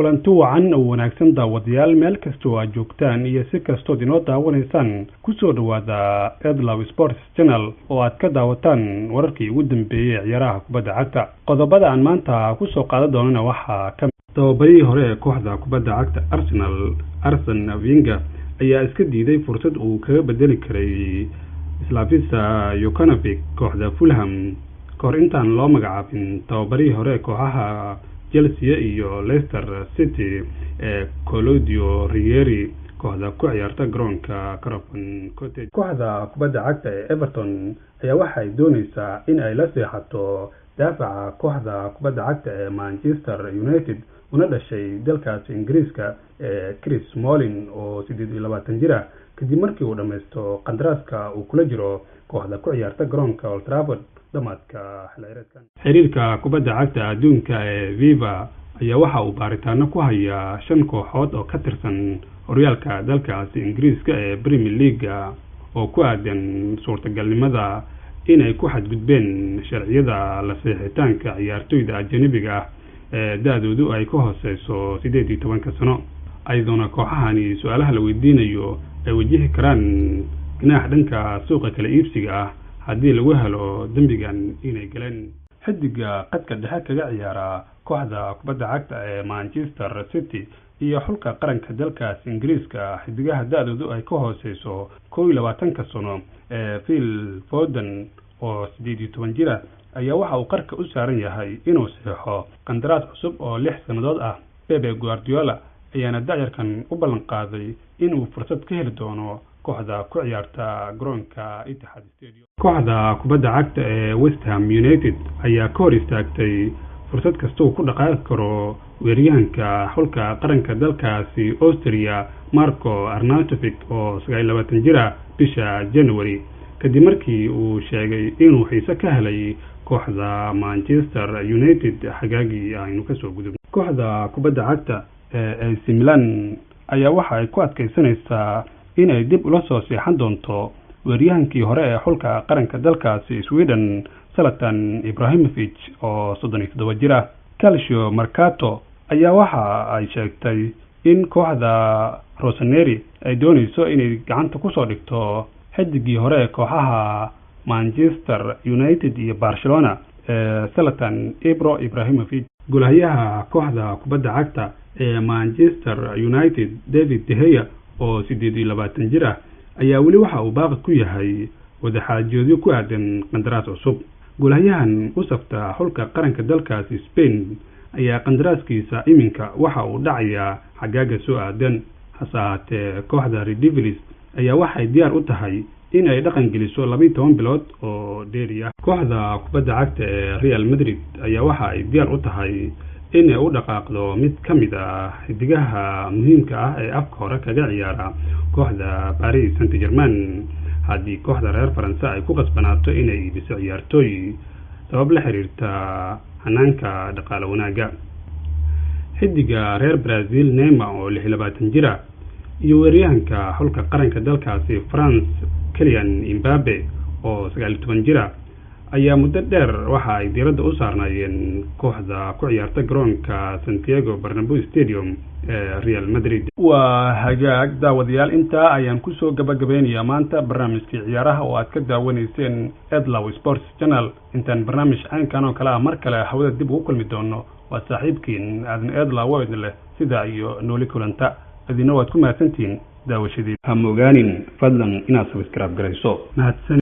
kulanti wacan oo wanaagsan daawadayaal meel kastoo aad joogtaan iyo si kastoo inoo daawanaysaan kusoo dhawaada Edlaw Sports Channel oo aad ka daawataan wararkii ugu dambeeyay ciyaaraha kubadda cagta. Qodobada aan maanta ku soo qaadan doonana waxaa ka mid ah tababarihii hore ee kooxda kubadda cagta Arsenal Arsene Wenger ayaa iska diiday fursad uu kaga bedeli karay Slavisa Jokanovic kooxda Fulham kahor intaan loo magacaabin tababarihii hore kooxaha Chelsea iyo Leicester City Claudio Ranieri kooxda ku ciyaarta garoonka Craven Cottage. Kooxda kubadda cagta ee Everton ayaa waxay doonaysaa in ay la seexato daafaca kooxda kubadda cagta ee Manchester United una dhashay dalkaas Ingiriiska Chris Smalling oo 28 jir ah kadib markii uu dhameysto qandaraaska uu kula jiro kooxda ku ciyaarta garoonka Old Trafford dhamaadka xilciyaareedkan. Xiriirka kubadda cagta adduunka ee FIFA ayaa waxa uu baaritaano ku haya 5 kooxood oo ka tirsan horyaalka dalkaas Ingiriiska ee Premier League oo ku aadan suurtagalnimada inay ku xadgudbeen sharciyada la saxiixitaanka ciyaartoyda ajnabiga ah ee da'doodu ay ka hooseyso 18 sano. ayaduna kooxahani su'aalaha la weydiinayo ay wajihi karaan ganaax dhanka suuqa kala iibsiga ah haddii lagu helo dambigan inay galeen. xidiga qadka dhexe kaga ciyaara kooxda kubadda cagta ee Manchester City iyo xulka qaranka dalkaas Ingiriiska xidigaha da'doodu ay ka hooseyso 21 sano Phil Foden oo 18 jir ah ayaa waxa uu qarka u saaran yahay inuu saxo qandaraas cusub oo 6 sanadood ah. Pep Guardiola ayaana da'yarkan u ballan qaaday inuu fursad ka heli doono kooxda ku ciyaarta garoonka Etihad Stadium. Kooxda kubadda cagta ee West Ham United ayaa ka hor istaagtay fursad kasta oo ku dhaqaaqi karo weeraryahanka xulka qaranka dalkaasi Austria Marco Arnautovic oo 29 jir ah bisha January kadib markii uu sheegay inuu xiise ka helay kooxda Manchester United xagaagii aynu ka soo gudubnay. Kooxda kubadda cagta ee AC Milan ayaa waxa ay ku adkeysanaysaa inay dib ula soo seexan doonto weeraryahankii hore ee xulka qaranka dalkaasi Sweden Zlatan Ibrahimovic oo 37 jir ah. Calcio Mercato ayaa waxa ay sheegtay in kooxda Rossoneri ay doonayso inay gacanta ku soo dhigto xidigii hore ee kooxaha Manchester United iyo Barcelona Zlatan Ibrahimovic. Golahayaha kooxda kubadda cagta ee Manchester United David De Gea oo 28 jir ah ayaa weli waxa uu baaqi ku yahay wadaxaajoodyo ku aadan qandaraas cusub. Golahayahan u safta xulka qaranka dalkaasi Spain ayaa qandaraaskiisa iminka waxa uu dhacayaa xagaaga soo aadan. hase ahaatee kooxda Red Devils ayaa waxay diyaar u tahay in ay dhaqan geliso 12 bilood oo dheeri ah. Kooxda kubadda cagta ee Real Madrid ayaa waxa ay diyaar u tahay in ay u dhaqaaqdo mid ka mid ah xidigaha muhiimka ah ee afka hore kaga ciyaara kooxda Paris Saint-Germain haddii kooxda reer Faransa ay ku qasbanaato inay iibiso ciyaartooy sabab la xiriirta hanaanka dhaqaale wanaaga. xidiga reer Brazil Neymar oo 26 jir ah iyo weeraryahanka xulka qaranka dalkaasi France Kylian Mbappe oo 19 jir ah ayaa muddo dheer waxa ay diiradda u saarnaayeen kooxda ku ciyaarta garoonka Santiago Bernabeu Stadium ee Real Madrid. waa hagaag daawadayaal intaa ayaan ku soo gabagabeynayaa maanta barnaamijkii ciyaaraha oo aad ka daawanayseen Edlaw Sports Channel. intaan barnaamij caynkan oo kale mar kale hawada dib ugu kulmi doono waa saaxiibkiin aadan Edlaw oo idin leh sida iyo nooli kulanta adina waad ku mahadsantihiin daawashadii. ha mogaanin fadlan inaad subscribe garayso. mahadsan.